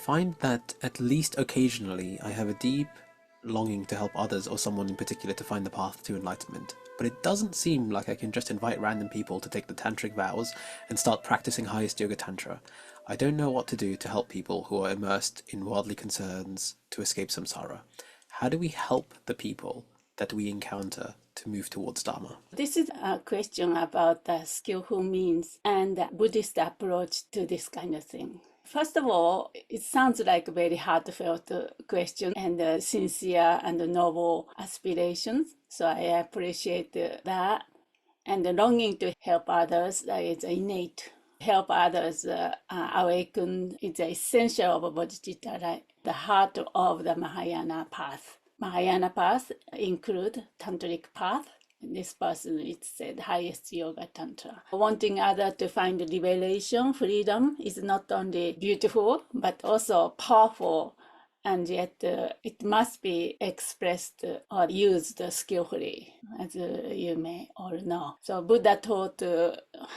find that at least occasionally I have a deep longing to help others or someone in particular to find the path to enlightenment. But it doesn't seem like I can just invite random people to take the tantric vows and start practicing highest yoga tantra. I don't know what to do to help people who are immersed in worldly concerns to escape samsara. How do we help the people that we encounter to move towards Dharma? This is a question about the skillful means and the Buddhist approach to this kind of thing. First of all, it sounds like a very heartfelt question and sincere and noble aspirations. So I appreciate that. And the longing to help others is innate. Help others awaken is essential of Bodhicitta, right? The heart of the Mahayana path. Mahayana path include tantric path. This person, it said, highest yoga tantra. Wanting others to find liberation, freedom is not only beautiful, but also powerful. And yet it must be expressed or used skillfully, as you may all know. So Buddha taught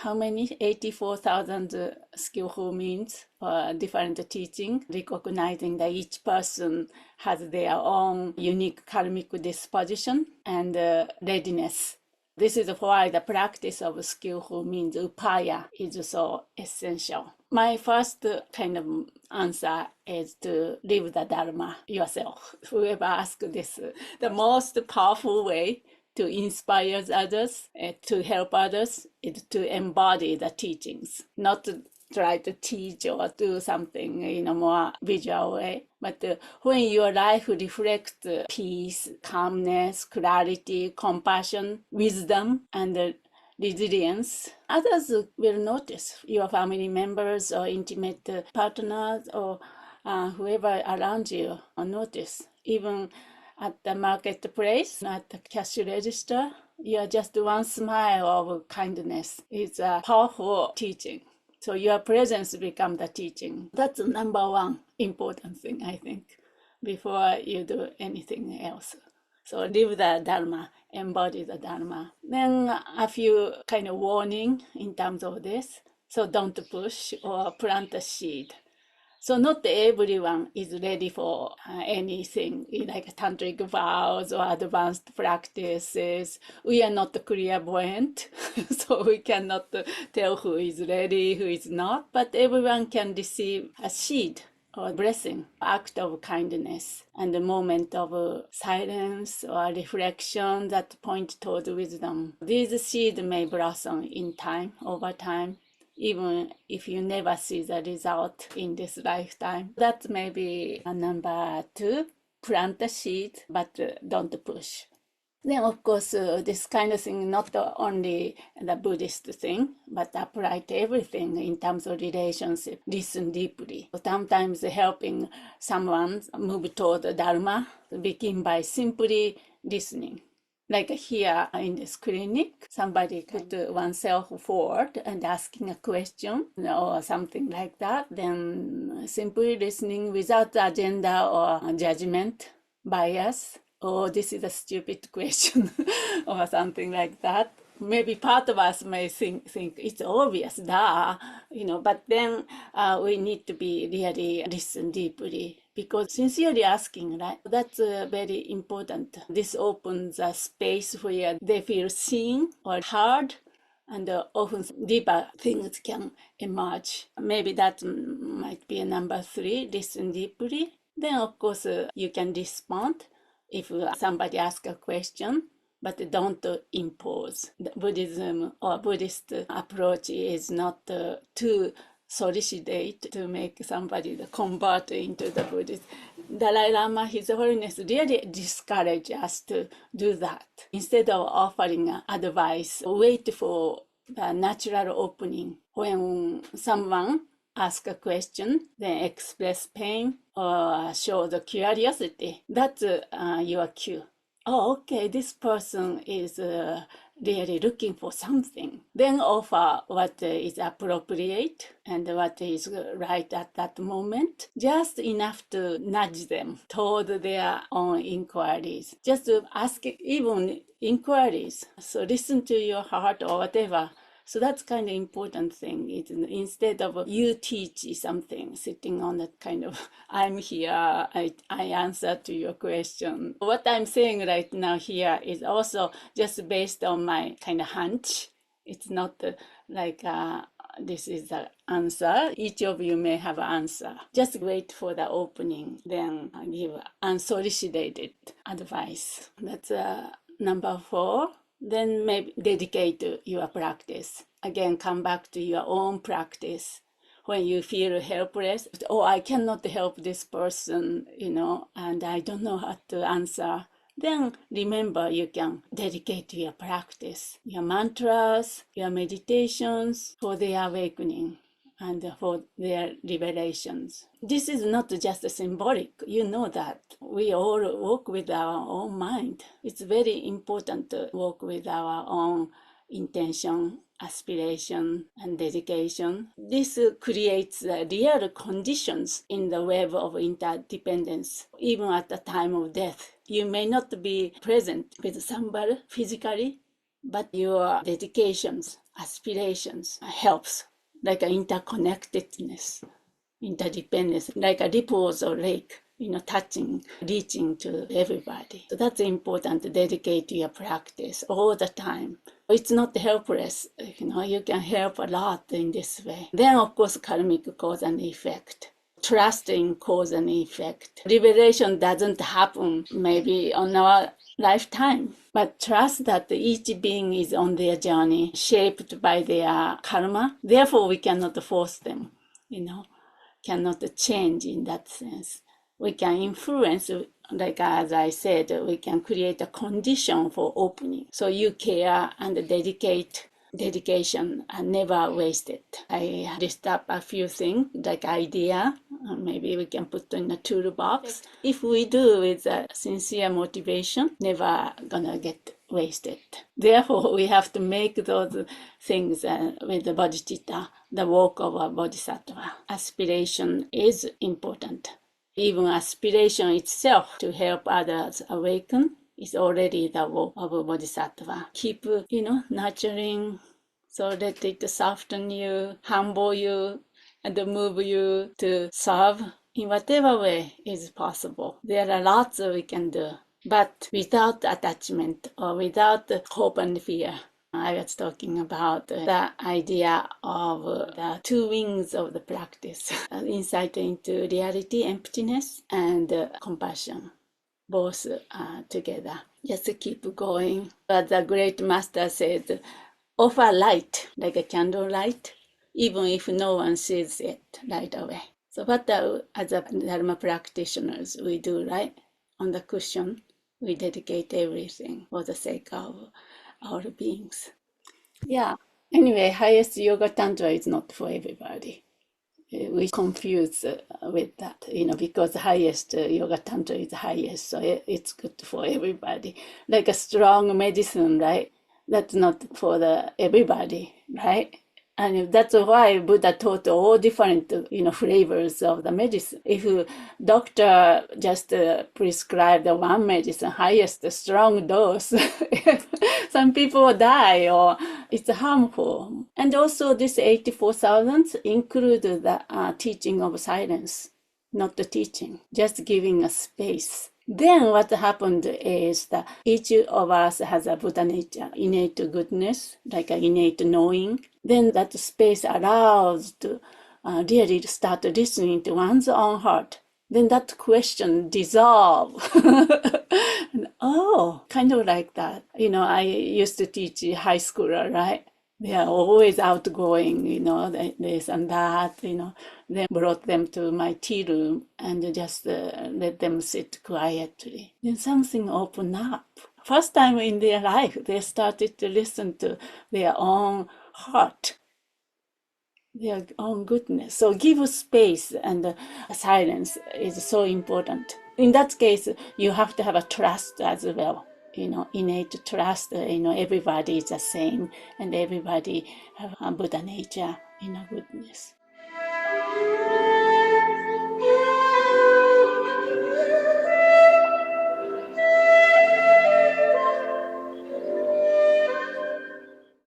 how many? 84,000 skillful means for different teaching, recognizing that each person has their own unique karmic disposition and readiness. This is why the practice of skillful means upaya is so essential. My first kind of answer is to live the Dharma yourself. Whoever asks this, the most powerful way to inspire others, to help others, is to embody the teachings, not to try to teach or do something in a more visual way. But when your life reflects peace, calmness, clarity, compassion, wisdom, and resilience, others will notice. Your family members or intimate partners or whoever around you will notice. Even at the marketplace, at the cash register, you are just one smile of kindness. It's a powerful teaching. So your presence becomes the teaching. That's the number one important thing, I think, before you do anything else. So live the Dharma, embody the Dharma. Then a few kind of warning in terms of this. So don't push or plant a seed. So not everyone is ready for anything like tantric vows or advanced practices. We are not clairvoyant, so we cannot tell who is ready, who is not. But everyone can receive a seed or blessing, act of kindness, and a moment of silence or reflection that point toward wisdom. These seeds may blossom in time, over time, even if you never see the result in this lifetime. That may be a number two. Plant a seed, but don't push. Then, of course, this kind of thing, not only the Buddhist thing, but apply to everything in terms of relationship. Listen deeply. Sometimes helping someone move toward Dharma, begin by simply listening. Like here in this clinic, somebody put oneself forward and asking a question or something like that, then simply listening without agenda or judgment, bias. Oh, this is a stupid question or something like that. Maybe part of us may think it's obvious, but then we need to be really listen deeply, because sincerely asking, right? That's very important. This opens a space where they feel seen or heard, and often deeper things can emerge. Maybe that might be a number three, listen deeply. Then, of course, you can respond if somebody asks a question, but don't impose. The Buddhism or Buddhist approach is not to solicitate to make somebody convert into the Buddhist. Dalai Lama, His Holiness, really discourage us to do that. Instead of offering advice, wait for the natural opening. When someone asks a question, then express pain or show the curiosity. That's your cue. Oh, okay, this person is really looking for something. Then offer what is appropriate and what is right at that moment, just enough to nudge them toward their own inquiries. Just to ask even inquiries. So listen to your heart or whatever. So that's kind of important thing. Instead of you teach something, sitting on that kind of, I'm here, I answer to your question. What I'm saying right now here is also just based on my kind of hunch. It's not like this is the answer. Each of you may have an answer. Just wait for the opening, then give unsolicited advice. That's number 4. Then maybe dedicate to your practice. Again, come back to your own practice. When you feel helpless, oh, I cannot help this person, and I don't know how to answer. Then remember, you can dedicate your practice, your mantras, your meditations for their awakening and for their revelations. This is not just symbolic. You know that. We all work with our own mind. It's very important to work with our own intention, aspiration, and dedication. This creates real conditions in the web of interdependence, even at the time of death. You may not be present with somebody physically, but your dedications, aspirations helps, like interconnectedness, interdependence, like a ripples or lake, touching, reaching to everybody. So that's important to dedicate to your practice all the time. It's not helpless, you can help a lot in this way. Then, of course, karmic cause and effect. Trust in cause and effect. Liberation doesn't happen maybe on our lifetime, but trust that each being is on their journey, shaped by their karma. Therefore, we cannot force them, cannot change in that sense. We can influence, like as I said, we can create a condition for opening. So you care and dedication are never wasted. I list up a few things, like idea, maybe we can put in a toolbox. If we do with a sincere motivation, never gonna get wasted. Therefore, we have to make those things with the bodhicitta, the work of a bodhisattva. Aspiration is important. Even aspiration itself to help others awaken is already the work of a bodhisattva. Keep, nurturing, so let it soften you, humble you, and move you to serve in whatever way is possible. There are lots we can do, but without attachment or without hope and fear. I was talking about the idea of the 2 wings of the practice, insight into reality, emptiness, and compassion, both together. Just keep going. As the great master said, offer light, like a candle light, even if no one sees it right away. So what as a Dharma practitioners we do, right? On the cushion, we dedicate everything for the sake of our beings. Yeah. Anyway, highest yoga tantra is not for everybody. We confuse with that, because highest yoga tantra is highest, so it's good for everybody. Like a strong medicine, right? That's not for everybody, right? And that's why Buddha taught all different, flavors of the medicine. If doctor just prescribed the one medicine, highest strong dose, some people die or it's harmful. And also this 84,000 include the teaching of silence, not the teaching, just giving a space. Then what happened is that each of us has a Buddha nature, innate goodness, like an innate knowing. Then that space allows to really start listening to one's own heart. Then that question dissolve. Oh, kind of like that. I used to teach high schooler, right? They are always outgoing, this and that, Then brought them to my tea room and just let them sit quietly. Then something opened up. First time in their life, they started to listen to their own heart, their own goodness. So give space, and silence is so important. In that case, you have to have a trust as well. Innate trust, everybody is the same and everybody have a Buddha nature, goodness.